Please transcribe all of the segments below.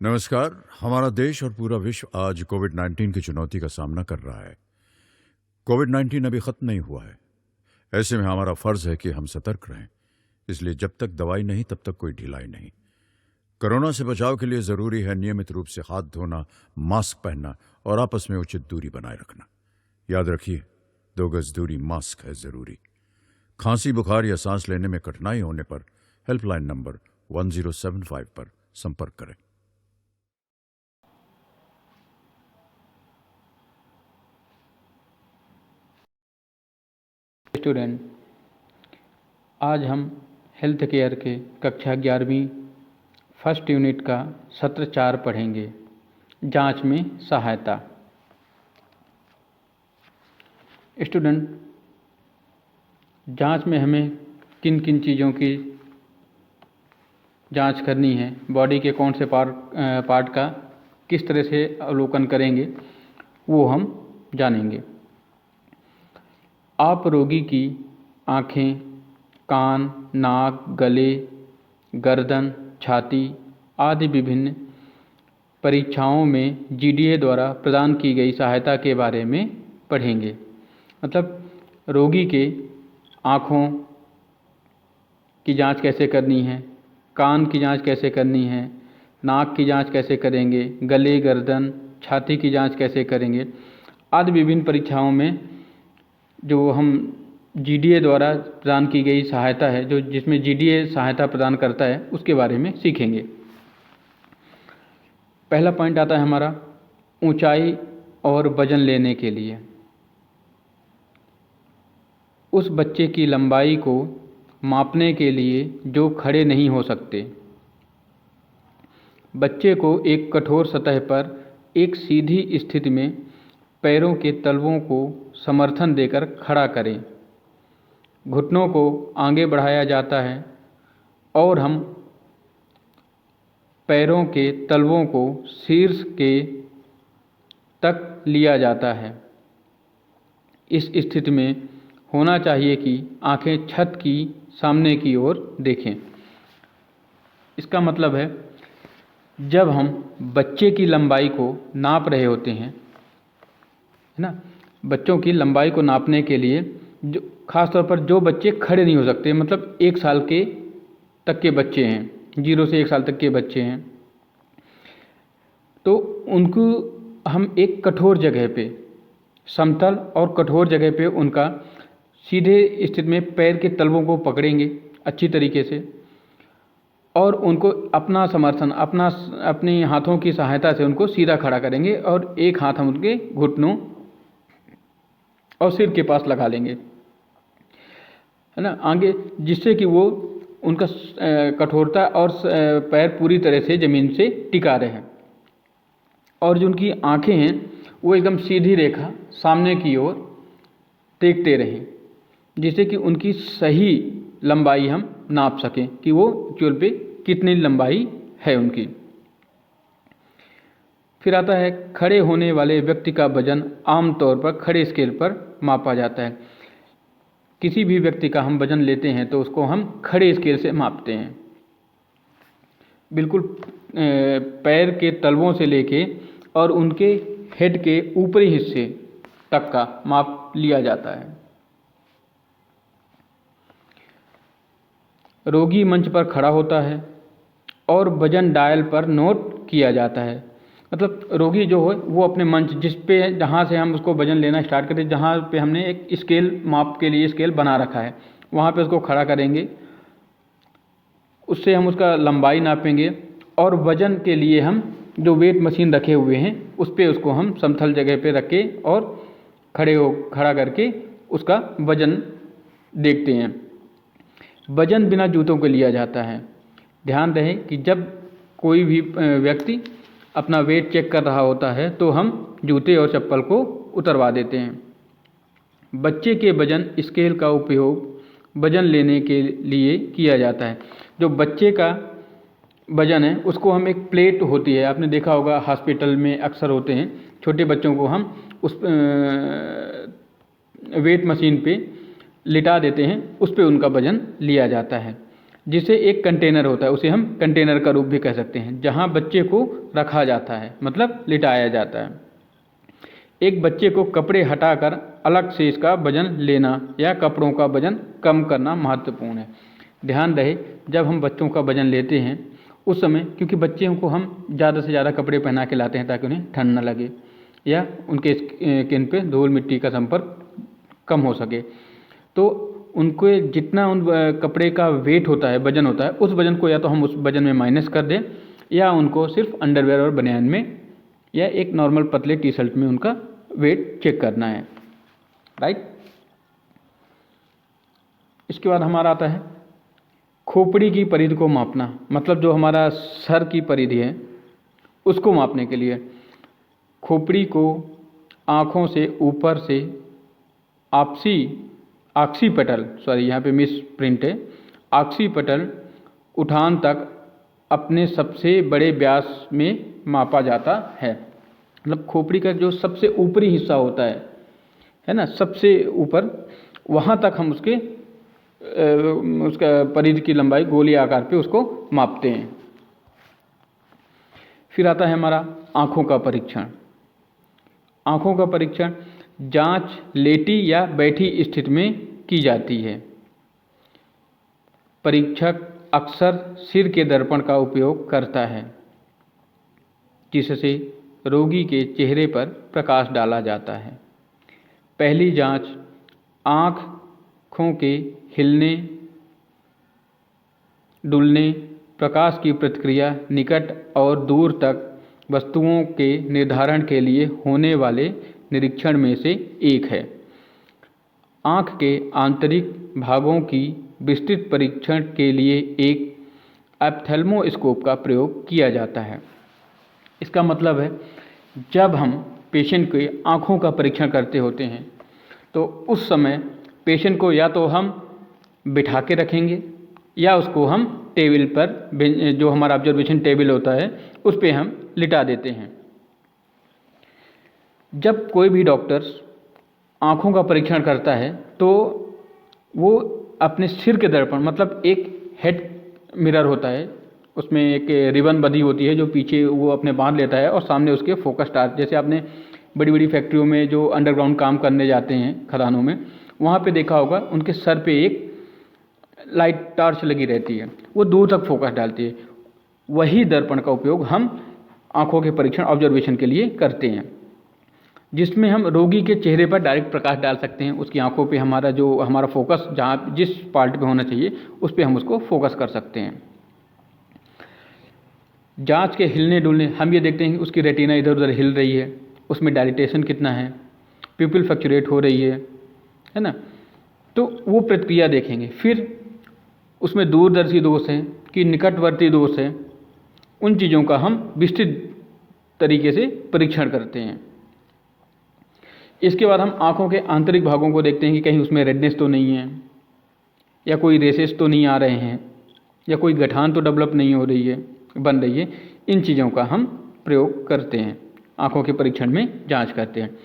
नमस्कार। हमारा देश और पूरा विश्व आज कोविड-19 की चुनौती का सामना कर रहा है। कोविड-19 अभी खत्म नहीं हुआ है। ऐसे में हमारा फर्ज है कि हम सतर्क रहें। इसलिए जब तक दवाई नहीं तब तक कोई ढिलाई नहीं। कोरोना से बचाव के लिए जरूरी है नियमित रूप से हाथ धोना, मास्क पहनना और आपस में उचित दूरी बनाए रखना। याद रखिए, 2 गज दूरी, मास्क है जरूरी। खांसी, बुखार या सांस लेने में कठिनाई होने पर हेल्पलाइन नंबर 1075 पर संपर्क करें। स्टूडेंट, आज हम हेल्थ केयर के कक्षा 11वीं फर्स्ट यूनिट का सत्र 4 पढ़ेंगे। जांच में सहायता। स्टूडेंट, जांच में हमें किन किन चीज़ों की जांच करनी है, बॉडी के कौन से पार्ट का किस तरह से अवलोकन करेंगे, वो हम जानेंगे। आप रोगी की आँखें, कान, नाक, गले, गर्दन, छाती आदि विभिन्न परीक्षाओं में जीडीए द्वारा प्रदान की गई सहायता के बारे में पढ़ेंगे। मतलब रोगी के आँखों की जांच कैसे करनी है, कान की जांच कैसे करनी है, नाक की जांच कैसे करेंगे, गले, गर्दन, छाती की जांच कैसे करेंगे आदि विभिन्न परीक्षाओं में जो हम जीडीए द्वारा प्रदान की गई सहायता है, जो जिसमें जीडीए सहायता प्रदान करता है, उसके बारे में सीखेंगे। पहला पॉइंट आता है हमारा ऊंचाई और वजन लेने के लिए। उस बच्चे की लंबाई को मापने के लिए जो खड़े नहीं हो सकते, बच्चे को एक कठोर सतह पर एक सीधी स्थिति में पैरों के तलवों को समर्थन देकर खड़ा करें। घुटनों को आगे बढ़ाया जाता है और हम पैरों के तलवों को शीर्ष के तक लिया जाता है। इस स्थिति में होना चाहिए कि आंखें छत की सामने की ओर देखें। इसका मतलब है जब हम बच्चे की लंबाई को नाप रहे होते हैं, है ना, बच्चों की लंबाई को नापने के लिए जो खास तौर पर जो बच्चे खड़े नहीं हो सकते, मतलब 1 साल के तक के बच्चे हैं, 0 से 1 साल तक के बच्चे हैं, तो उनको हम एक कठोर जगह पे, समतल और कठोर जगह पे उनका सीधे स्थिति में पैर के तलवों को पकड़ेंगे अच्छी तरीके से और उनको अपना समर्थन, अपने हाथों की सहायता से उनको सीधा खड़ा करेंगे और एक हाथ हम उनके घुटनों और सिर के पास लगा लेंगे, है ना, आगे, जिससे कि वो उनका कठोरता और पैर पूरी तरह से ज़मीन से टिका रहे और जो उनकी आँखें हैं वो एकदम सीधी रेखा सामने की ओर देखते रहें, जिससे कि उनकी सही लंबाई हम नाप सकें कि वो एक्चुअल पे कितनी लंबाई है उनकी। फिर आता है खड़े होने वाले व्यक्ति का वजन आमतौर पर खड़े स्केल पर मापा जाता है। किसी भी व्यक्ति का हम वजन लेते हैं तो उसको हम खड़े स्केल से मापते हैं। बिल्कुल पैर के तलवों से लेके और उनके हेड के ऊपरी हिस्से तक का माप लिया जाता है। रोगी मंच पर खड़ा होता है और वजन डायल पर नोट किया जाता है। मतलब रोगी जो है वो अपने मंच, जिस पे जहाँ से हम उसको वजन लेना स्टार्ट करते हैं, जहाँ पे हमने एक स्केल माप के लिए स्केल बना रखा है, वहाँ पे उसको खड़ा करेंगे, उससे हम उसका लंबाई नापेंगे और वजन के लिए हम जो वेट मशीन रखे हुए हैं उस पे उसको हम समतल जगह पे रख के और खड़ा करके उसका वजन देखते हैं। वजन बिना जूतों के लिया जाता है। ध्यान रहे कि जब कोई भी व्यक्ति अपना वेट चेक कर रहा होता है तो हम जूते और चप्पल को उतरवा देते हैं। बच्चे के वजन स्केल का उपयोग वजन लेने के लिए किया जाता है। जो बच्चे का वजन है उसको हम, एक प्लेट होती है, आपने देखा होगा हॉस्पिटल में अक्सर होते हैं, छोटे बच्चों को हम उस वेट मशीन पे लिटा देते हैं, उस पे उनका वजन लिया जाता है। जिसे एक कंटेनर होता है, उसे हम कंटेनर का रूप भी कह सकते हैं, जहाँ बच्चे को रखा जाता है, मतलब लिटाया जाता है। एक बच्चे को कपड़े हटाकर अलग से इसका वजन लेना या कपड़ों का वजन कम करना महत्वपूर्ण है। ध्यान रहे, जब हम बच्चों का वजन लेते हैं उस समय, क्योंकि बच्चों को हम ज़्यादा से ज़्यादा कपड़े पहना के लाते हैं ताकि उन्हें ठंड न लगे या उनके स्किन पे धूल मिट्टी का संपर्क कम हो सके, तो उनको जितना उन कपड़े का वेट होता है, वजन होता है, उस वजन को या तो हम उस वजन में माइनस कर दें या उनको सिर्फ अंडरवेयर और बनियान में या एक नॉर्मल पतले टी शर्ट में उनका वेट चेक करना है, राइट। इसके बाद हमारा आता है खोपड़ी की परिधि को मापना, मतलब जो हमारा सर की परिधि है उसको मापने के लिए खोपड़ी को आँखों से ऊपर से यहाँ पे मिस प्रिंट है, ऑक्सीपटल उठान तक अपने सबसे बड़े व्यास में मापा जाता है। मतलब खोपड़ी का जो सबसे ऊपरी हिस्सा होता है ना, सबसे ऊपर, वहाँ तक हम उसका परिधि की लंबाई गोली आकार पे उसको मापते हैं। फिर आता है हमारा आँखों का परीक्षण। आँखों का परीक्षण जांच लेटी या बैठी स्थिति में की जाती है। परीक्षक अक्सर सिर के दर्पण का उपयोग करता है, जिससे रोगी के चेहरे पर प्रकाश डाला जाता है। पहली जांच आँखों के हिलने डुलने, प्रकाश की प्रतिक्रिया, निकट और दूर तक वस्तुओं के निर्धारण के लिए होने वाले निरीक्षण में से एक है। आँख के आंतरिक भागों की विस्तृत परीक्षण के लिए एक ऑप्थेल्मोस्कोप का प्रयोग किया जाता है। इसका मतलब है, जब हम पेशेंट के आँखों का परीक्षण करते होते हैं तो उस समय पेशेंट को या तो हम बिठा के रखेंगे या उसको हम टेबल पर, जो हमारा ऑब्जर्वेशन टेबल होता है, उस पर हम लिटा देते हैं। जब कोई भी डॉक्टर आँखों का परीक्षण करता है तो वो अपने सिर के दर्पण, मतलब एक हेड मिरर होता है, उसमें एक रिबन बंधी होती है जो पीछे वो अपने बांध लेता है और सामने उसके फोकस टार्च, जैसे आपने बड़ी बड़ी फैक्ट्रियों में जो अंडरग्राउंड काम करने जाते हैं खदानों में, वहाँ पे देखा होगा उनके सर पे एक लाइट टार्च लगी रहती है, वो दूर तक फोकस डालती है। वही दर्पण का उपयोग हम आँखों के परीक्षण ऑब्जर्वेशन के लिए करते हैं, जिसमें हम रोगी के चेहरे पर डायरेक्ट प्रकाश डाल सकते हैं। उसकी आंखों पे हमारा फोकस जहाँ जिस पार्ट पे होना चाहिए उस पे हम उसको फोकस कर सकते हैं। जांच के हिलने डुलने, हम ये देखते हैं कि उसकी रेटिना इधर उधर हिल रही है, उसमें डायलिटेशन कितना है, प्यूपिल फ्लक्चुएट हो रही है ना, तो वो प्रतिक्रिया देखेंगे। फिर उसमें दूरदर्शी दोष है कि निकटवर्ती दोष है, उन चीज़ों का हम विस्तृत तरीके से परीक्षण करते हैं। इसके बाद हम आँखों के आंतरिक भागों को देखते हैं कि कहीं उसमें रेडनेस तो नहीं है, या कोई रेसेस तो नहीं आ रहे हैं, या कोई गठान तो डेवलप नहीं हो रही है, बन रही है। इन चीज़ों का हम प्रयोग करते हैं, आँखों के परीक्षण में जांच करते हैं।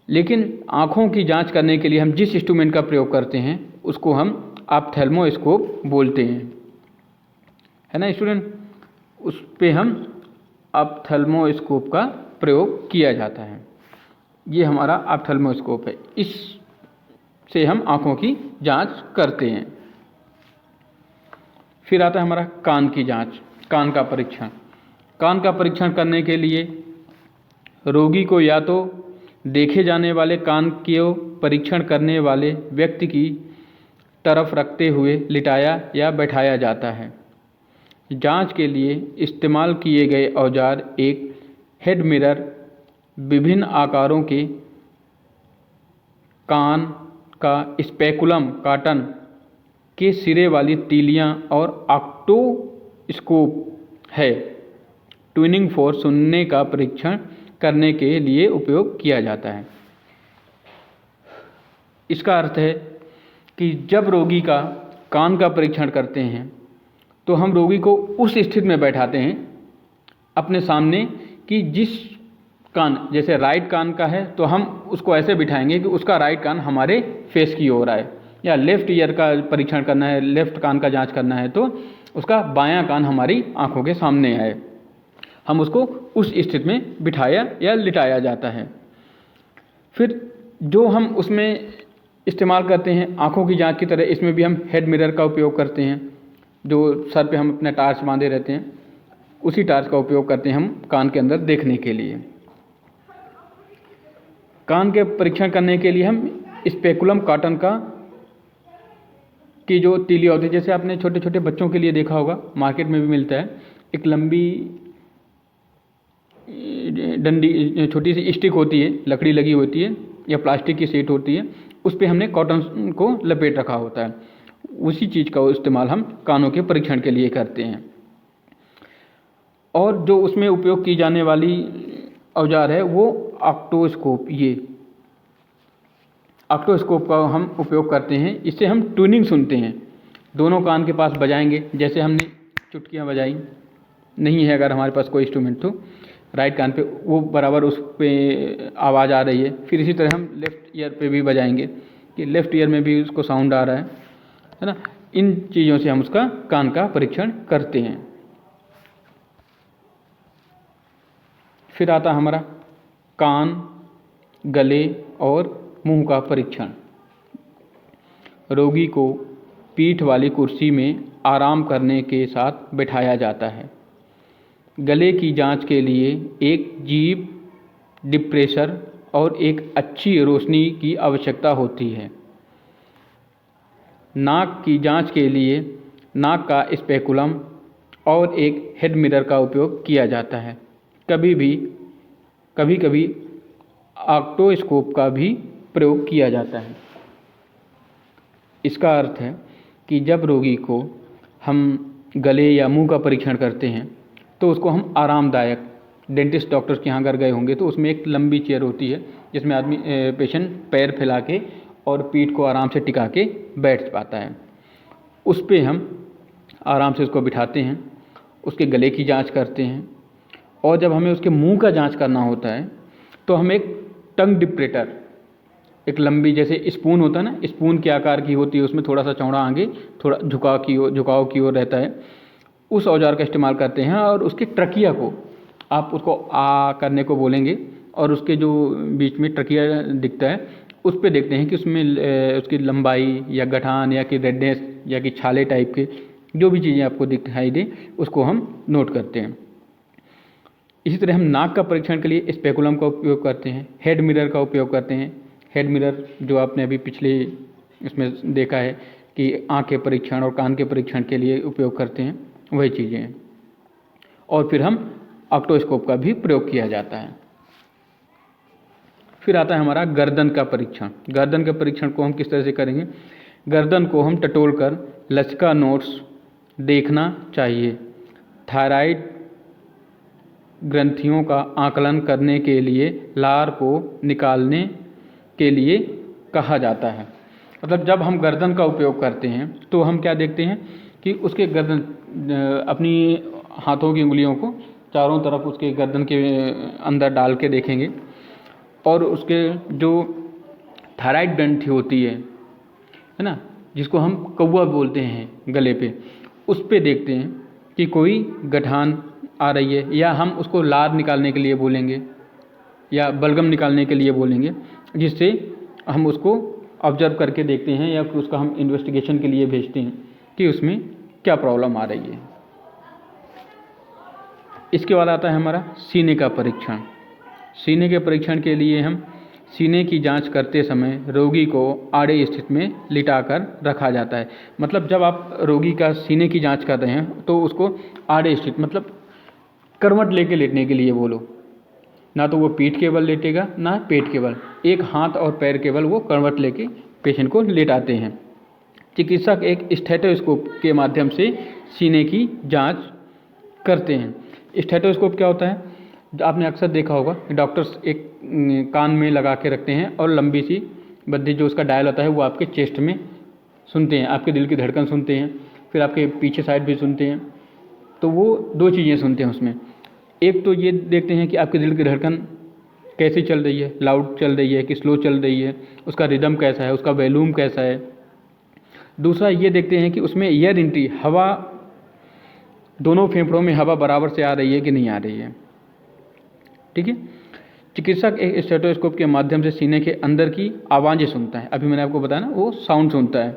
लेकिन आँखों की जांच करने के लिए हम जिस इंस्ट्रूमेंट का प्रयोग करते हैं उसको हम ऑप्थेल्मोस्कोप बोलते हैं, है ना स्टूडेंट। उस पे हम ऑप्थेल्मोस्कोप का प्रयोग किया जाता है। ये हमारा ऑप्थेल्मोस्कोप है, इससे हम आँखों की जांच करते हैं। फिर आता है हमारा कान की जांच, कान का परीक्षण। कान का परीक्षण करने के लिए रोगी को या तो देखे जाने वाले कान के परीक्षण करने वाले व्यक्ति की तरफ रखते हुए लिटाया या बैठाया जाता है। जांच के लिए इस्तेमाल किए गए औजार एक हेड मिरर, विभिन्न आकारों के कान का स्पेकुलम, काटन के सिरे वाली तीलियां और ऑक्टोस्कोप है। ट्यूनिंग फोर्क सुनने का परीक्षण करने के लिए उपयोग किया जाता है। इसका अर्थ है कि जब रोगी का कान का परीक्षण करते हैं तो हम रोगी को उस स्थिति में बैठाते हैं अपने सामने कि जिस कान, जैसे राइट कान का है तो हम उसको ऐसे बिठाएंगे कि उसका राइट कान हमारे फेस की ओर आए, या लेफ़्ट ईयर का परीक्षण करना है, लेफ़्ट कान का जांच करना है, तो उसका बायां कान हमारी आंखों के सामने आए, हम उसको उस स्थिति में बिठाया या लिटाया जाता है। फिर जो हम उसमें इस्तेमाल करते हैं आँखों की जांच की तरह, इसमें भी हम हेड मिरर का उपयोग करते हैं। जो सर पे हम अपना टार्च बांधे रहते हैं, उसी टार्च का उपयोग करते हैं हम कान के अंदर देखने के लिए। कान के परीक्षण करने के लिए हम स्पेकुलम कॉटन की जो तीली होती है, जैसे आपने छोटे छोटे बच्चों के लिए देखा होगा, मार्केट में भी मिलता है, एक लंबी डंडी छोटी सी स्टिक होती है, लकड़ी लगी होती है या प्लास्टिक की शीट होती है, उस पर हमने कॉटन को लपेट रखा होता है। उसी चीज़ का इस्तेमाल हम कानों के परीक्षण के लिए करते हैं। और जो उसमें उपयोग की जाने वाली औजार है वो ऑक्टोस्कोप, ये ऑक्टोस्कोप का हम उपयोग करते हैं। इससे हम ट्यूनिंग सुनते हैं, दोनों कान के पास बजाएंगे, जैसे हमने चुटकियाँ बजाई, नहीं है अगर हमारे पास कोई इंस्ट्रूमेंट तो राइट कान पे वो बराबर उस पे आवाज़ आ रही है। फिर इसी तरह हम लेफ़्ट ईयर पे भी बजाएंगे कि लेफ़्ट ईयर में भी उसको साउंड आ रहा है ना। इन चीज़ों से हम उसका कान का परीक्षण करते हैं। फिर आता हमारा कान, गले और मुंह का परीक्षण। रोगी को पीठ वाली कुर्सी में आराम करने के साथ बिठाया जाता है। गले की जांच के लिए एक जीभ, डिप्रेशर और एक अच्छी रोशनी की आवश्यकता होती है। नाक की जांच के लिए नाक का स्पेकुलम और एक हेड मिरर का उपयोग किया जाता है। कभी कभी ऑक्टोस्कोप का भी प्रयोग किया जाता है। इसका अर्थ है कि जब रोगी को हम गले या मुंह का परीक्षण करते हैं तो उसको हम आरामदायक, डेंटिस्ट डॉक्टर्स के यहाँ अगर गए होंगे तो उसमें एक लंबी चेयर होती है जिसमें आदमी पेशेंट पैर फैला के और पीठ को आराम से टिका के बैठ पाता है। उस पे हम आराम से उसको बिठाते हैं, उसके गले की जांच करते हैं। और जब हमें उसके मुंह का जांच करना होता है तो हम एक टंग डिप्रेटर, एक लंबी जैसे स्पून होता है ना, स्पून के आकार की होती है, उसमें थोड़ा सा चौड़ा आगे, थोड़ा झुकाव की ओर रहता है, उस औजार का इस्तेमाल करते हैं। और उसकी ट्रकिया को आप उसको आ करने को बोलेंगे और उसके जो बीच में ट्रकिया दिखता है उस पे देखते हैं कि उसमें उसकी लंबाई या गठान या कि रेडनेस या कि छाले टाइप के जो भी चीज़ें आपको दिखाई दे उसको हम नोट करते हैं। इसी तरह हम नाक का परीक्षण के लिए स्पेकुलम का उपयोग करते हैं, हेड मिरर का उपयोग करते हैं। हेड मिरर जो आपने अभी पिछले इसमें देखा है कि आँख के परीक्षण और कान के परीक्षण के लिए उपयोग करते हैं, वही चीज़ें हैं। और फिर हम ऑक्टोस्कोप का भी प्रयोग किया जाता है। फिर आता है हमारा गर्दन का परीक्षण। गर्दन के परीक्षण को हम किस तरह से करेंगे? गर्दन को हम टटोल कर लचका नोट्स देखना चाहिए। थायराइड ग्रंथियों का आकलन करने के लिए लार को निकालने के लिए कहा जाता है। मतलब जब हम गर्दन का उपयोग करते हैं तो हम क्या देखते हैं कि उसके गर्दन, अपनी हाथों की उंगलियों को चारों तरफ उसके गर्दन के अंदर डाल के देखेंगे और उसके जो थायराइड ग्रंथि होती है ना, जिसको हम कौवा बोलते हैं गले पे, उस पे देखते हैं कि कोई गठान आ रही है, या हम उसको लार निकालने के लिए बोलेंगे या बलगम निकालने के लिए बोलेंगे, जिससे हम उसको ऑब्जर्व करके देखते हैं या फिर उसका हम इन्वेस्टिगेशन के लिए भेजते हैं कि उसमें क्या प्रॉब्लम आ रही है। इसके बाद आता है हमारा सीने का परीक्षण। सीने के परीक्षण के लिए हम सीने की जांच करते समय रोगी को आड़े स्थिति में लिटाकर रखा जाता है। मतलब जब आप रोगी का सीने की जांच कर रहे हैं तो उसको आड़े स्थिति, मतलब करवट लेके लेटने के लिए बोलो, ना तो वो पीठ के बल लेटेगा ना पेट के बल, एक हाथ और पैर के बल वो करवट लेके पेशेंट को लेटाते हैं। चिकित्सक एक स्टेथोस्कोप के माध्यम से सीने की जांच करते हैं। स्टेथोस्कोप क्या होता है? आपने अक्सर देखा होगा डॉक्टर्स एक कान में लगा के रखते हैं और लंबी सी बद्दी जो उसका डायल होता है वो आपके चेस्ट में सुनते हैं, आपके दिल की धड़कन सुनते हैं, फिर आपके पीछे साइड भी सुनते हैं। तो वो दो चीज़ें सुनते हैं उसमें। एक तो ये देखते हैं कि आपके दिल की धड़कन कैसी चल रही है, लाउड चल रही है कि स्लो चल रही है, उसका रिदम कैसा है, उसका वॉल्यूम कैसा है, दूसरा ये देखते हैं कि उसमें एयर एंट्री, हवा, दोनों फेफड़ों में हवा बराबर से आ रही है कि नहीं आ रही है। ठीक है। चिकित्सक एक स्टेथोस्कोप के माध्यम से सीने के अंदर की आवाज़ें सुनता है। अभी मैंने आपको बताया ना, वो साउंड सुनता है।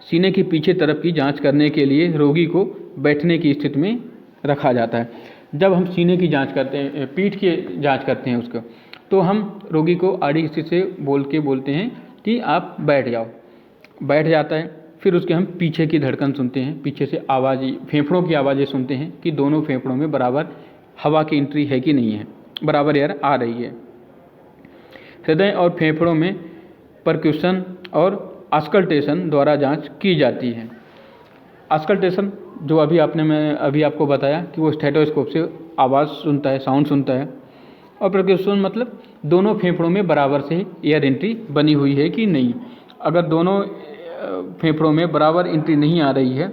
सीने की पीछे तरफ की जांच करने के लिए रोगी को बैठने की स्थिति में रखा जाता है। जब हम सीने की जांच करते हैं, पीठ की जांच करते हैं उसको, तो हम रोगी को आड़ी स्थिति से बोलते हैं कि आप बैठ जाओ। बैठ जाता है। फिर उसके हम पीछे की धड़कन सुनते हैं, पीछे से आवाज़, फेफड़ों की आवाज़ें सुनते हैं कि दोनों फेफड़ों में बराबर हवा की एंट्री है कि नहीं है, बराबर एयर आ रही है। हृदय और फेफड़ों में परक्यूशन और ऑस्कल्टेशन द्वारा जांच की जाती है। ऑस्कल्टेशन जो मैं अभी आपको बताया कि वो स्टेथोस्कोप से आवाज़ सुनता है, साउंड सुनता है। और परक्यूशन मतलब दोनों फेफड़ों में बराबर से एयर एंट्री बनी हुई है कि नहीं। अगर दोनों फेफड़ों में बराबर एंट्री नहीं आ रही है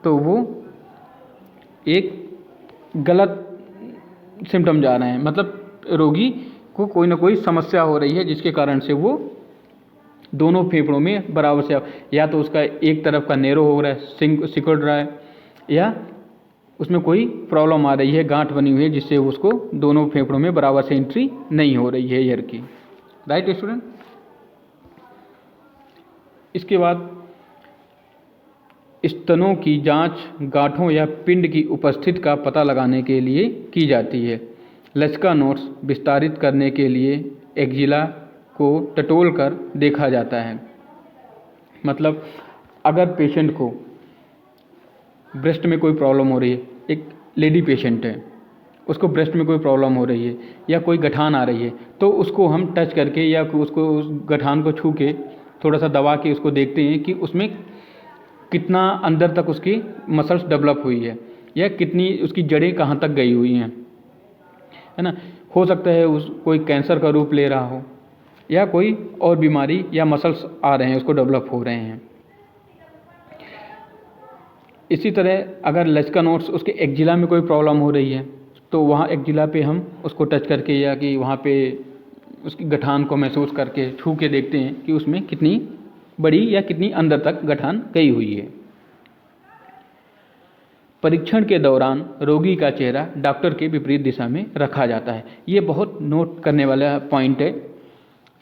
तो वो एक गलत सिम्टम जा रहे हैं, मतलब रोगी को कोई ना कोई समस्या हो रही है जिसके कारण से वो दोनों फेफड़ों में बराबर से, या तो उसका एक तरफ का नैरो हो रहा है, सिकुड़ रहा है, या उसमें कोई प्रॉब्लम आ रही है, गांठ बनी हुई है, जिससे उसको दोनों फेफड़ों में बराबर से एंट्री नहीं हो रही है एयर की। Right student. इसके बाद स्तनों की जांच गांठों या पिंड की उपस्थिति का पता लगाने के लिए की जाती है। लचका नोट्स विस्तारित करने के लिए एक्जिला को टटोल कर देखा जाता है। मतलब अगर पेशेंट को ब्रेस्ट में कोई प्रॉब्लम हो रही है, एक लेडी पेशेंट है, उसको ब्रेस्ट में कोई प्रॉब्लम हो रही है या कोई गठान आ रही है, तो उसको हम टच करके या उसको उस गठान को छू के थोड़ा सा दबा के उसको देखते हैं कि उसमें कितना अंदर तक उसकी मसल्स डेवलप हुई है या कितनी उसकी जड़ें कहाँ तक गई हुई हैं, है ना। हो सकता है उस कोई कैंसर का रूप ले रहा हो या कोई और बीमारी या मसल्स आ रहे हैं, उसको डेवलप हो रहे हैं। इसी तरह अगर लचका नोट्स उसके एक्जिला में कोई प्रॉब्लम हो रही है तो वहाँ एक्जिला पे हम उसको टच करके या कि वहाँ पे उसकी गठान को महसूस करके छू के देखते हैं कि उसमें कितनी बड़ी या कितनी अंदर तक गठान गई हुई है। परीक्षण के दौरान रोगी का चेहरा डॉक्टर के विपरीत दिशा में रखा जाता है। ये बहुत नोट करने वाला पॉइंट है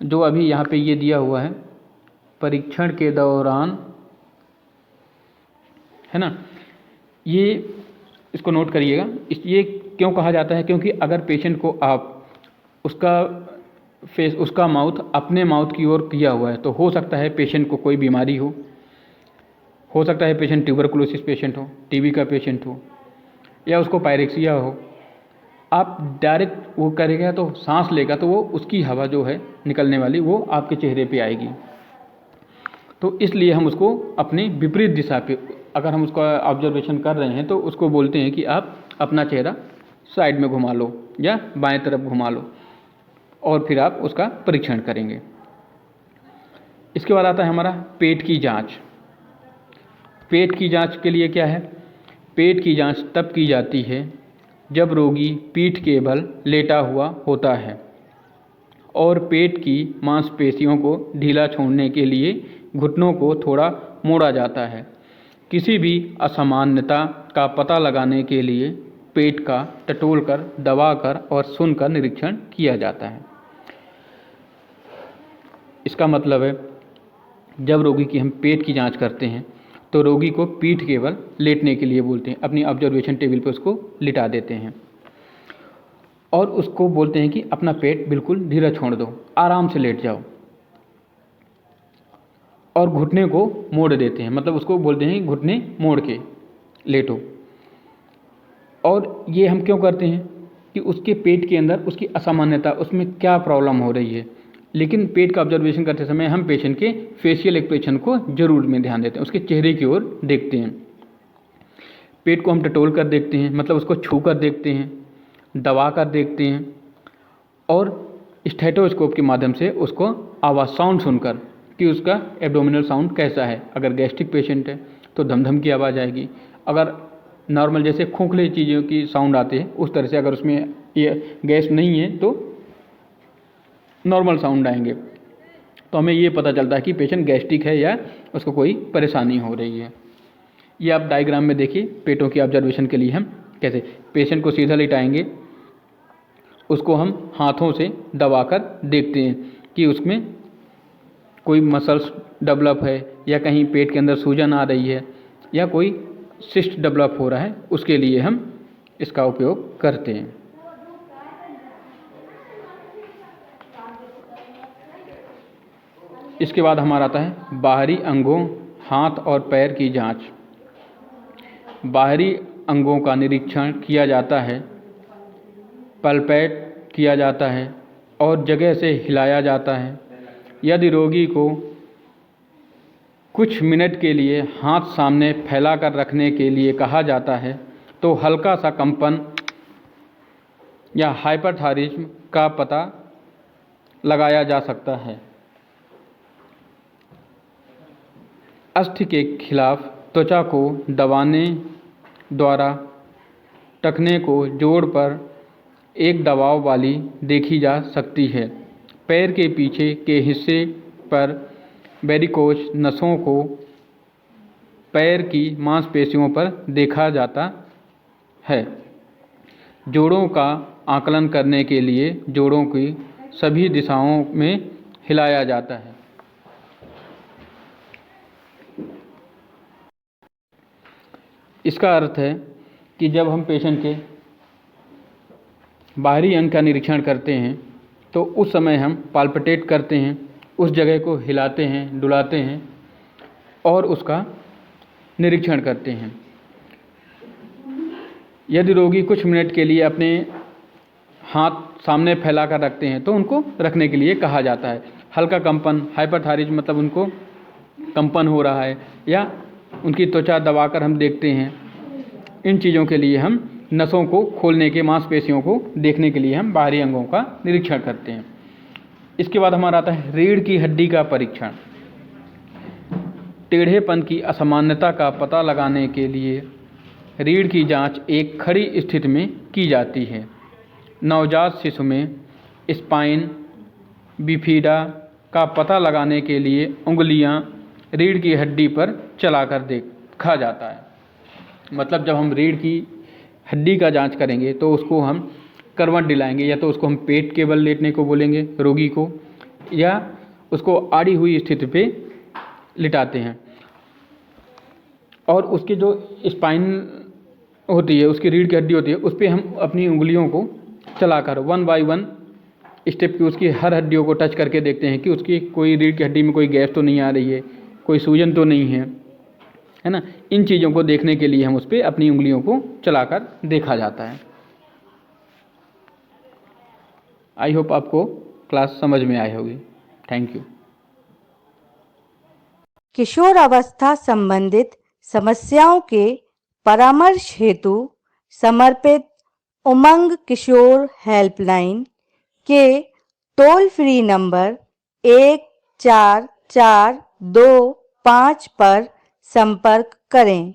जो अभी यहाँ पे ये दिया हुआ है, परीक्षण के दौरान, है ना। ये इसको नोट करिएगा। ये क्यों कहा जाता है, क्योंकि अगर पेशेंट को आप उसका माउथ अपने माउथ की ओर किया हुआ है तो हो सकता है पेशेंट को कोई बीमारी हो सकता है पेशेंट ट्यूबरकुलोसिस पेशेंट हो, टीबी का पेशेंट हो, या उसको पायरेक्सिया हो। आप डायरेक्ट वो करेगा तो सांस लेगा तो वो उसकी हवा जो है निकलने वाली वो आपके चेहरे पे आएगी। तो इसलिए हम उसको अपने विपरीत दिशा पे, अगर हम उसका ऑब्जर्वेशन कर रहे हैं तो उसको बोलते हैं कि आप अपना चेहरा साइड में घुमा लो या बाएं तरफ घुमा लो और फिर आप उसका परीक्षण करेंगे। इसके बाद आता है हमारा पेट की जांच। पेट की जांच के लिए क्या है, पेट की जांच तब की जाती है जब रोगी पीठ के बल लेटा हुआ होता है और पेट की मांसपेशियों को ढीला छोड़ने के लिए घुटनों को थोड़ा मोड़ा जाता है। किसी भी असामान्यता का पता लगाने के लिए पेट का टटोलकर, दबाकर और सुनकर निरीक्षण किया जाता है। इसका मतलब है जब रोगी की हम पेट की जांच करते हैं तो रोगी को पीठ के बल लेटने के लिए बोलते हैं, अपनी ऑब्जर्वेशन टेबल पर उसको लिटा देते हैं और उसको बोलते हैं कि अपना पेट बिल्कुल ढीला छोड़ दो, आराम से लेट जाओ, और घुटने को मोड़ देते हैं, मतलब उसको बोलते हैं घुटने मोड़ के लेटो। और ये हम क्यों करते हैं कि उसके पेट के अंदर उसकी असामान्यता, उसमें क्या प्रॉब्लम हो रही है। लेकिन पेट का ऑब्जर्वेशन करते समय हम पेशेंट के फेशियल एक्सप्रेशन को जरूर में ध्यान देते हैं, उसके चेहरे की ओर देखते हैं। पेट को हम टटोल कर देखते हैं, मतलब उसको छू कर देखते हैं, दबा कर देखते हैं, और स्टेथोस्कोप के माध्यम से उसको आवाज़ साउंड सुनकर कि उसका एब्डोमिनल साउंड कैसा है। अगर गैस्ट्रिक पेशेंट है तो धम-धम की आवाज़ आएगी, अगर नॉर्मल जैसे खोखले चीज़ों की साउंड आती है उस तरह से, अगर उसमें ये गैस नहीं है तो नॉर्मल साउंड आएंगे। तो हमें ये पता चलता है कि पेशेंट गैस्ट्रिक है या उसको कोई परेशानी हो रही है। ये आप डायग्राम में देखिए, पेटों की ऑब्जर्वेशन के लिए हम कैसे पेशेंट को सीधा लिटाएंगे, उसको हम हाथों से दबाकर देखते हैं कि उसमें कोई मसल्स डेवलप है या कहीं पेट के अंदर सूजन आ रही है या कोई सिस्ट डेवलप हो रहा है, उसके लिए हम इसका उपयोग करते हैं। इसके बाद हमारा आता है बाहरी अंगों, हाथ और पैर की जांच। बाहरी अंगों का निरीक्षण किया जाता है, पलपेट किया जाता है और जगह से हिलाया जाता है। यदि रोगी को कुछ मिनट के लिए हाथ सामने फैलाकर रखने के लिए कहा जाता है तो हल्का सा कंपन या हाइपरथायरिज्म का पता लगाया जा सकता है। अस्थि के खिलाफ त्वचा को दबाने द्वारा टखने को जोड़ पर एक दबाव वाली देखी जा सकती है। पैर के पीछे के हिस्से पर वेरिकोज नसों को पैर की मांसपेशियों पर देखा जाता है। जोड़ों का आकलन करने के लिए जोड़ों की सभी दिशाओं में हिलाया जाता है। इसका अर्थ है कि जब हम पेशेंट के बाहरी अंग का निरीक्षण करते हैं तो उस समय हम पाल्पिटेट करते हैं, उस जगह को हिलाते हैं, डुलाते हैं और उसका निरीक्षण करते हैं। यदि रोगी कुछ मिनट के लिए अपने हाथ सामने फैला कर रखते हैं तो उनको रखने के लिए कहा जाता है। हल्का कंपन, हाइपरथायरिज्म मतलब उनको कंपन हो रहा है या उनकी त्वचा दबाकर हम देखते हैं। इन चीज़ों के लिए हम नसों को खोलने के, मांसपेशियों को देखने के लिए हम बाहरी अंगों का निरीक्षण करते हैं। इसके बाद हमारा आता है रीढ़ की हड्डी का परीक्षण। टेढ़ेपन की असामान्यता का पता लगाने के लिए रीढ़ की जांच एक खड़ी स्थिति में की जाती है। नवजात शिशु में स्पाइन बिफिडा का पता लगाने के लिए उंगलियां रीढ़ की हड्डी पर चलाकर देखा जाता है। मतलब जब हम रीढ़ की हड्डी का जांच करेंगे तो उसको हम करवट दिलाएंगे, या तो उसको हम पेट के बल लेटने को बोलेंगे रोगी को, या उसको आड़ी हुई स्थिति पे लिटाते हैं और उसकी जो स्पाइन होती है, उसकी रीढ़ की हड्डी होती है, उस पर हम अपनी उंगलियों को चलाकर 1 बाय 1 स्टेप की उसकी हर हड्डियों को टच करके देखते हैं कि उसकी कोई रीढ़ की हड्डी में कोई गैप तो नहीं आ रही है, कोई सूजन तो नहीं है ना। इन चीज़ों को देखने के लिए हम उस पर अपनी उंगलियों को चलाकर देखा जाता है। आई होप आपको क्लास समझ में आई होगी। Thank you. किशोर अवस्था संबंधित समस्याओं के परामर्श हेतु समर्पित उमंग किशोर हेल्पलाइन के टोल फ्री नंबर 144225 पर संपर्क करें।